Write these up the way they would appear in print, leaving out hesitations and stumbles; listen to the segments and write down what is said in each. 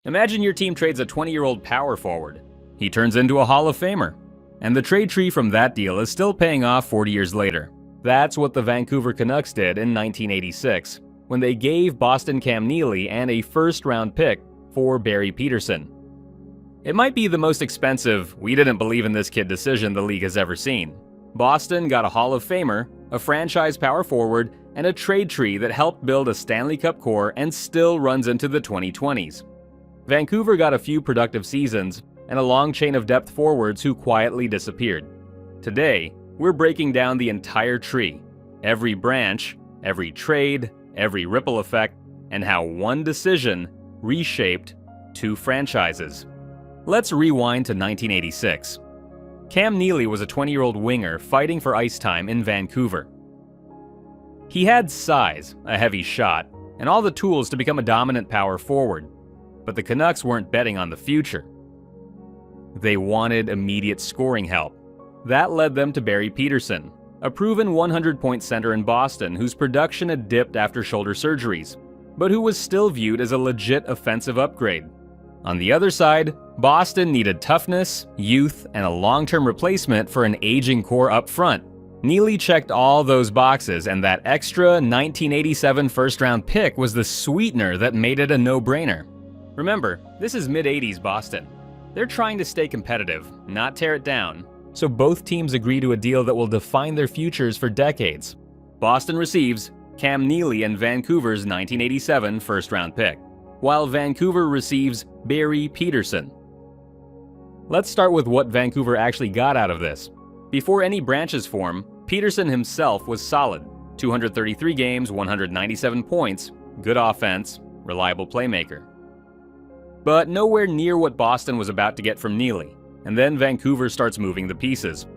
Imagine your team trades a 20-year-old power forward. He turns into a Hall of Famer. And the trade tree from that deal is still paying off 40 years later. That's what the Vancouver Canucks did in 1986, when they gave Boston Cam Neely and a first-round pick for Barry Peterson. It might be the most expensive, we didn't believe in this kid decision the league has ever seen. Boston got a Hall of Famer, a franchise power forward, and a trade tree that helped build a Stanley Cup core and still runs into the 2020s. Vancouver got a few productive seasons and a long chain of depth forwards who quietly disappeared. Today, we're breaking down the entire tree, every branch, every trade, every ripple effect, and how one decision reshaped two franchises. Let's rewind to 1986. Cam Neely was a 20-year-old winger fighting for ice time in Vancouver. He had size, a heavy shot, and all the tools to become a dominant power forward. But the Canucks weren't betting on the future. They wanted immediate scoring help. That led them to Barry Peterson, a proven 100-point center in Boston whose production had dipped after shoulder surgeries, but who was still viewed as a legit offensive upgrade. On the other side, Boston needed toughness, youth, and a long-term replacement for an aging core up front. Neely checked all those boxes, and that extra 1987 first-round pick was the sweetener that made it a no-brainer. Remember, this is mid-80s Boston. They're trying to stay competitive, not tear it down, so both teams agree to a deal that will define their futures for decades. Boston receives Cam Neely and Vancouver's 1987 first-round pick, while Vancouver receives Barry Peterson. Let's start with what Vancouver actually got out of this. Before any branches form, Peterson himself was solid. 233 games, 197 points, good offense, reliable playmaker. But nowhere near what Boston was about to get from Neely, and then Vancouver starts moving the pieces.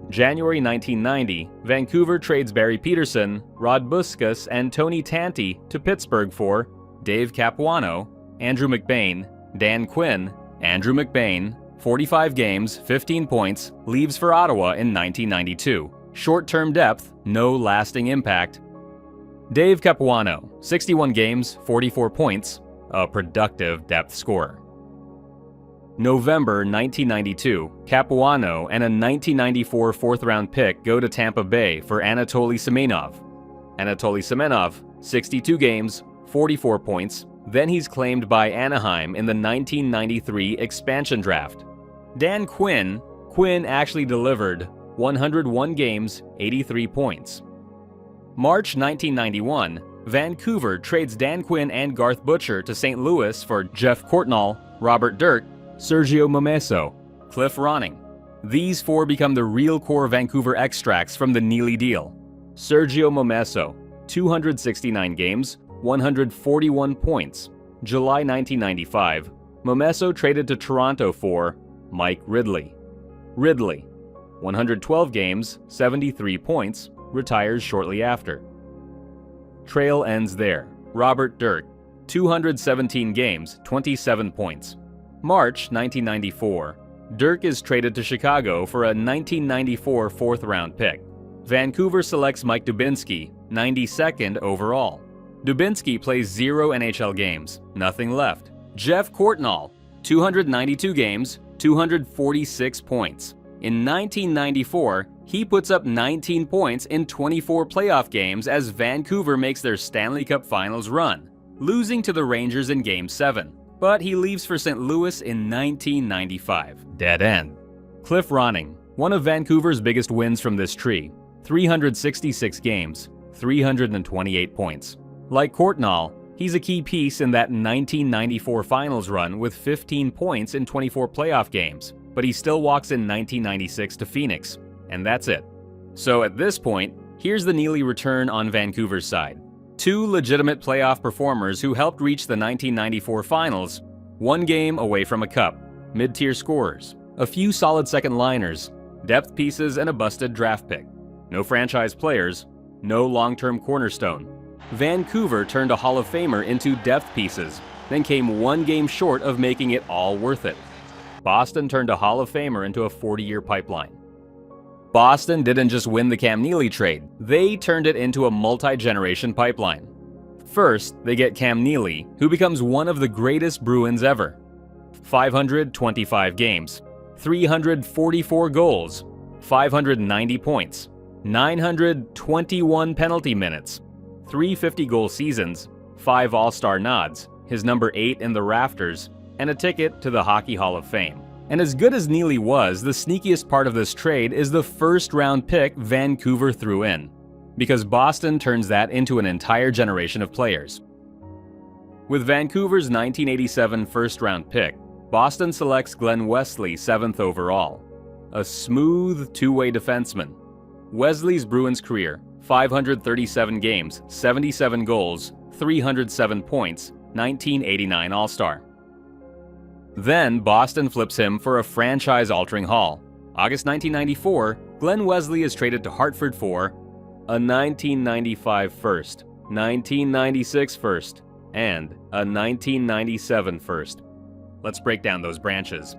January 1990, Vancouver trades Barry Peterson, Rod Buskas, and Tony Tanti to Pittsburgh for Dave Capuano, Andrew McBain, Dan Quinn. Andrew McBain, 45 games, 15 points, leaves for Ottawa in 1992. Short-term depth, no lasting impact. Dave Capuano, 61 games, 44 points, a productive depth scorer. November 1992, Capuano and a 1994 fourth-round pick go to Tampa Bay for Anatoly Semenov. Anatoly Semenov, 62 games, 44 points, then he's claimed by Anaheim in the 1993 expansion draft. Dan Quinn actually delivered 101 games, 83 points. March 1991, Vancouver trades Dan Quinn and Garth Butcher to St. Louis for Jeff Courtnall, Robert Dirk, Sergio Momesso, Cliff Ronning. These four become the real core Vancouver extracts from the Neely deal. Sergio Momesso, 269 games, 141 points. July 1995, Momesso traded to Toronto for Mike Ridley. Ridley, 112 games, 73 points, retires shortly after. Trail ends there. Robert Dirk, 217 games, 27 points. March 1994, Dirk is traded to Chicago for a 1994 fourth-round pick. Vancouver selects Mike Dubinsky, 92nd overall. Dubinsky plays 0 NHL games, nothing left. Jeff Courtnall, 292 games, 246 points. In 1994, he puts up 19 points in 24 playoff games as Vancouver makes their Stanley Cup Finals run, losing to the Rangers in Game 7. But he leaves for St. Louis in 1995. Dead end. Cliff Ronning, one of Vancouver's biggest wins from this tree, 366 games, 328 points. Like Courtnall, he's a key piece in that 1994 Finals run with 15 points in 24 playoff games, but he still walks in 1996 to Phoenix, and that's it. So at this point, here's the Neely return on Vancouver's side. Two legitimate playoff performers who helped reach the 1994 Finals, one game away from a cup, mid-tier scorers, a few solid second-liners, depth pieces, and a busted draft pick. No franchise players, no long-term cornerstone. Vancouver turned a Hall of Famer into depth pieces, then came one game short of making it all worth it. Boston turned a Hall of Famer into a 40-year pipeline. Boston didn't just win the Cam Neely trade, they turned it into a multi-generation pipeline. First, they get Cam Neely, who becomes one of the greatest Bruins ever. 525 games, 344 goals, 590 points, 921 penalty minutes, 350-goal seasons, 5 All-Star nods, his number 8 in the rafters, and a ticket to the Hockey Hall of Fame. And as good as Neely was, the sneakiest part of this trade is the first-round pick Vancouver threw in, because Boston turns that into an entire generation of players. With Vancouver's 1987 first-round pick, Boston selects Glenn Wesley 7th overall, a smooth two-way defenseman. Wesley's Bruins career: 537 games, 77 goals, 307 points, 1989 All-Star. Then Boston flips him for a franchise-altering haul. August 1994, Glenn Wesley is traded to Hartford for a 1995 first, 1996 first, and a 1997 first. Let's break down those branches.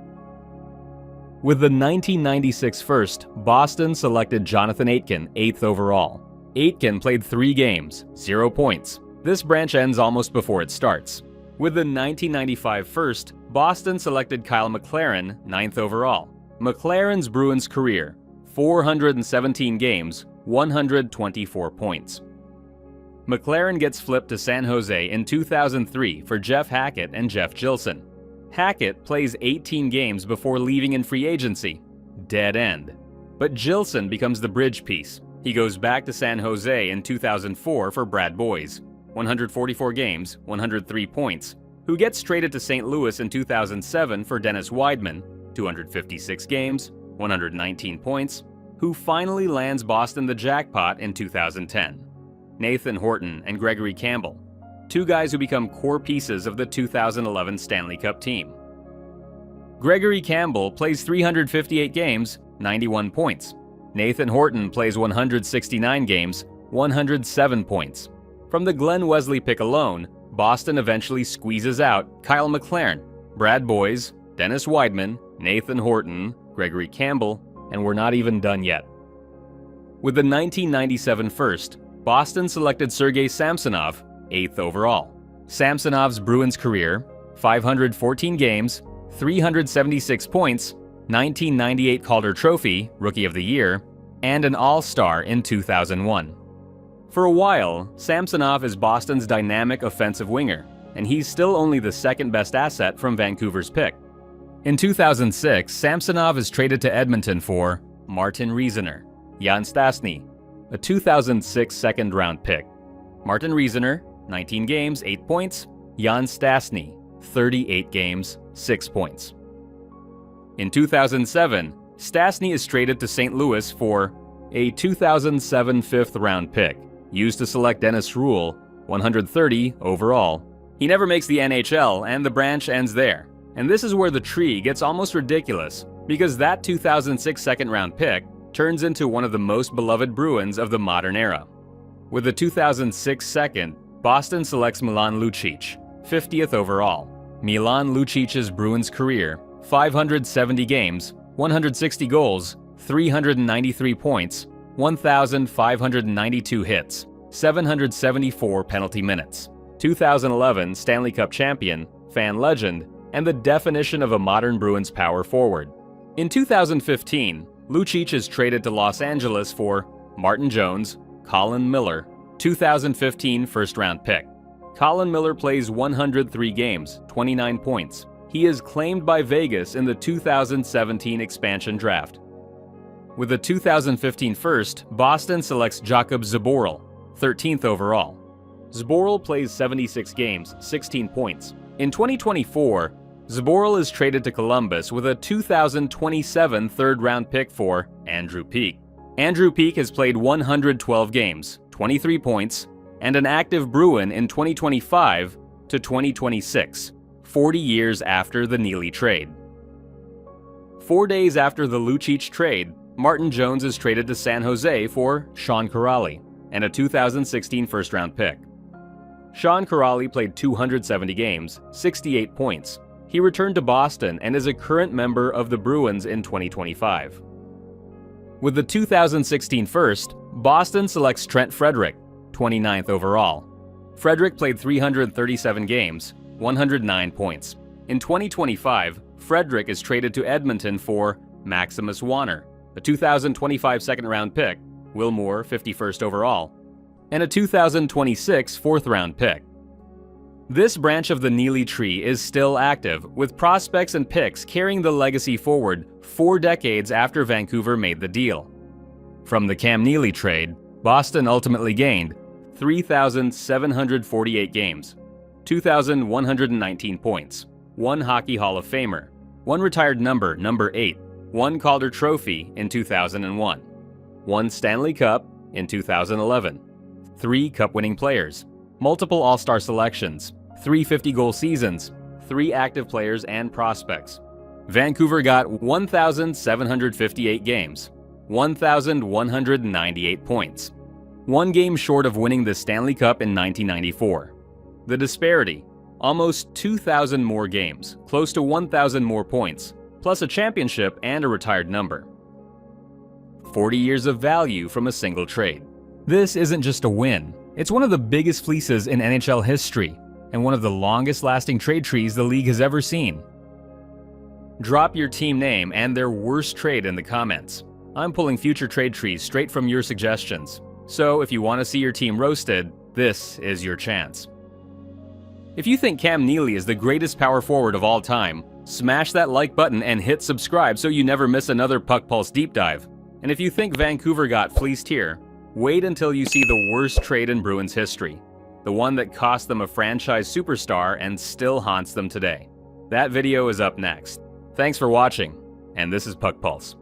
With the 1996 first, Boston selected Jonathan Aitken 8th overall. Aitken played 3 games, 0 points. This branch ends almost before it starts. With the 1995 first, Boston selected Kyle McLaren 9th overall. McLaren's Bruins career: 417 games, 124 points. McLaren gets flipped to San Jose in 2003 for Jeff Hackett and Jeff Gilson. Hackett plays 18 games before leaving in free agency. Dead end. But Gilson becomes the bridge piece. He goes back to San Jose in 2004 for Brad Boyes. 144 games, 103 points, who gets traded to St. Louis in 2007 for Dennis Wideman, 256 games, 119 points, who finally lands Boston the jackpot in 2010. Nathan Horton and Gregory Campbell, 2 guys who become core pieces of the 2011 Stanley Cup team. Gregory Campbell plays 358 games, 91 points. Nathan Horton plays 169 games, 107 points. From the Glenn Wesley pick alone, Boston eventually squeezes out Kyle McLaren, Brad Boyes, Dennis Wideman, Nathan Horton, Gregory Campbell, and we're not even done yet. With the 1997 first, Boston selected Sergei Samsonov 8th overall. Samsonov's Bruins career: 514 games, 376 points, 1998 Calder Trophy, Rookie of the Year, and an All-Star in 2001. For a while, Samsonov is Boston's dynamic offensive winger, and he's still only the second best asset from Vancouver's pick. In 2006, Samsonov is traded to Edmonton for Martin Riesener, Jan Stastny, a 2006 second-round pick. Martin Riesener, 19 games, 8 points. Jan Stastny, 38 games, 6 points. In 2007, Stastny is traded to St. Louis for a 2007 fifth-round pick, used to select Dennis Rule, 130 overall. He never makes the NHL, and the branch ends there. And this is where the tree gets almost ridiculous, because that 2006 second-round pick turns into one of the most beloved Bruins of the modern era. With the 2006 second, Boston selects Milan Lucic, 50th overall. Milan Lucic's Bruins career: 570 games, 160 goals, 393 points, 1,592 hits, 774 penalty minutes. 2011 Stanley Cup champion, fan legend, and the definition of a modern Bruins power forward. In 2015, Lucic is traded to Los Angeles for Martin Jones, Colin Miller, 2015 first-round pick. Colin Miller plays 103 games, 29 points. He is claimed by Vegas in the 2017 expansion draft. With the 2015 first, Boston selects Jakub Zboril, 13th overall. Zboril plays 76 games, 16 points. In 2024, Zboril is traded to Columbus with a 2027 third-round pick for Andrew Peeke. Andrew Peeke has played 112 games, 23 points, and an active Bruin in 2025 to 2026, 40 years after the Neely trade. 4 days after the Lucic trade, Martin Jones is traded to San Jose for Sean Kuraly and a 2016 first-round pick. Sean Kuraly played 270 games, 68 points. He returned to Boston and is a current member of the Bruins in 2025. With the 2016 first, Boston selects Trent Frederick, 29th overall. Frederick played 337 games, 109 points. In 2025, Frederick is traded to Edmonton for Maximus Warner, a 2025 second-round pick, Will Moore 51st overall, and a 2026 fourth-round pick. This branch of the Neely tree is still active, with prospects and picks carrying the legacy forward 4 decades after Vancouver made the deal. From the Cam Neely trade, Boston ultimately gained 3,748 games, 2,119 points, 1 Hockey Hall of Famer, 1 retired number 8, 1 Calder Trophy in 2001, 1 Stanley Cup in 2011, 3 Cup-winning players, multiple All-Star selections, 3 50-goal seasons, 3 active players and prospects. Vancouver got 1,758 games, 1,198 points. 1 game short of winning the Stanley Cup in 1994. The disparity: almost 2,000 more games, close to 1,000 more points, plus a championship and a retired number. 40 years of value from a single trade. This isn't just a win. It's one of the biggest fleeces in NHL history, and one of the longest-lasting trade trees the league has ever seen. Drop your team name and their worst trade in the comments. I'm pulling future trade trees straight from your suggestions, so if you want to see your team roasted, this is your chance. If you think Cam Neely is the greatest power forward of all time, smash that like button and hit subscribe so you never miss another Puck Pulse deep dive. And if you think Vancouver got fleeced here, wait until you see the worst trade in Bruins history. The one that cost them a franchise superstar and still haunts them today. That video is up next. Thanks for watching, and this is Puck Pulse.